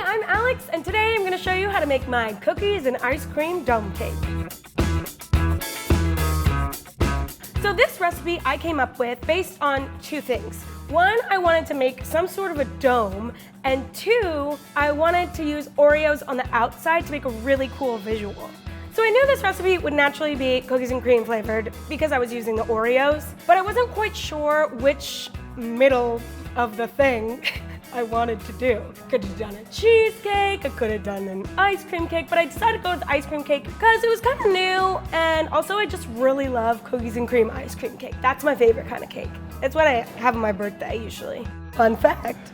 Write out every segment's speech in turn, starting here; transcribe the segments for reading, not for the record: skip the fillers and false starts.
I'm Alex, and today I'm going to show you how to make my cookies and ice cream dome cake. So this recipe I came up with based on two things. One, I wanted to make some sort of a dome, and two, I wanted to use Oreos on the outside to make a really cool visual. So I knew this recipe would naturally be cookies and cream flavored because I was using the Oreos, but I wasn't quite sure which middle of the thing I wanted to do. Could have done a cheesecake, I could have done an ice cream cake, but I decided to go with the ice cream cake because it was kind of new, and also I just really love cookies and cream ice cream cake. That's my favorite kind of cake. It's what I have on my birthday usually. Fun fact.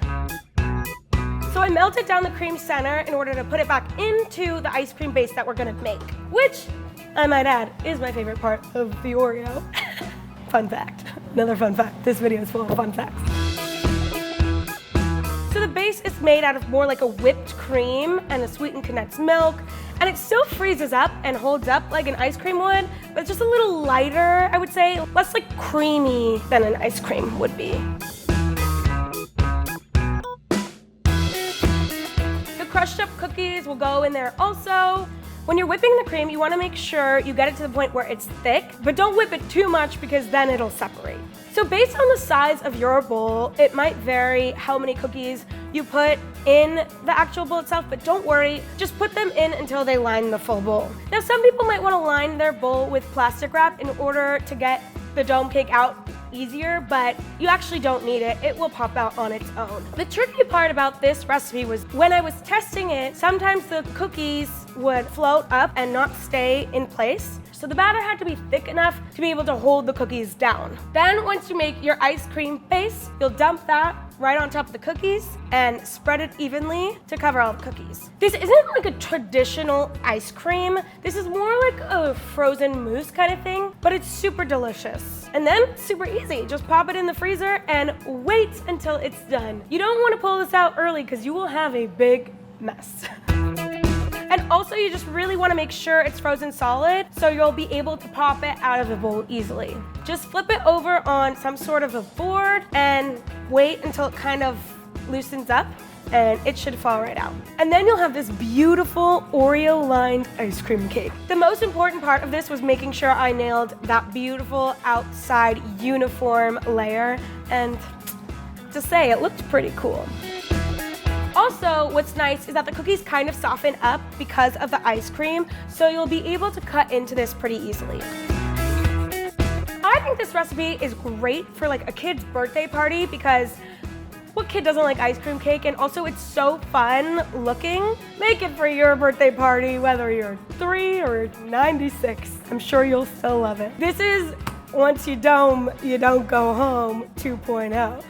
So I melted down the cream center in order to put it back into the ice cream base that we're gonna make, which, I might add, is my favorite part of the Oreo. Fun fact. Another fun fact. This video is full of fun facts. So the base is made out of more like a whipped cream and a sweetened condensed milk, and it still freezes up and holds up like an ice cream would, but it's just a little lighter, I would say, less like creamy than an ice cream would be. The crushed up cookies will go in there also. When you're whipping the cream, you want to make sure you get it to the point where it's thick, but don't whip it too much because then it'll separate. So based on the size of your bowl, it might vary how many cookies you put in the actual bowl itself, but don't worry, just put them in until they line the full bowl. Now, some people might want to line their bowl with plastic wrap in order to get the dome cake out easier, but you actually don't need it. It will pop out on its own. The tricky part about this recipe was when I was testing it, sometimes the cookies would float up and not stay in place. So the batter had to be thick enough to be able to hold the cookies down. Then once you make your ice cream base, you'll dump that right on top of the cookies and spread it evenly to cover all the cookies. This isn't like a traditional ice cream. This is more like a frozen mousse kind of thing, but it's super delicious. And then super easy. Just pop it in the freezer and wait until it's done. You don't want to pull this out early because you will have a big mess. And also, you just really want to make sure it's frozen solid so you'll be able to pop it out of the bowl easily. Just flip it over on some sort of a board and wait until it kind of loosens up, and it should fall right out. And then you'll have this beautiful Oreo-lined ice cream cake. The most important part of this was making sure I nailed that beautiful outside uniform layer, and to say, it looked pretty cool. Also, what's nice is that the cookies kind of soften up because of the ice cream, so you'll be able to cut into this pretty easily. I think this recipe is great for like a kid's birthday party because what kid doesn't like ice cream cake? And also it's so fun looking. Make it for your birthday party, whether you're 3 or 96. I'm sure you'll still love it. This is once you dome, you don't go home 2.0.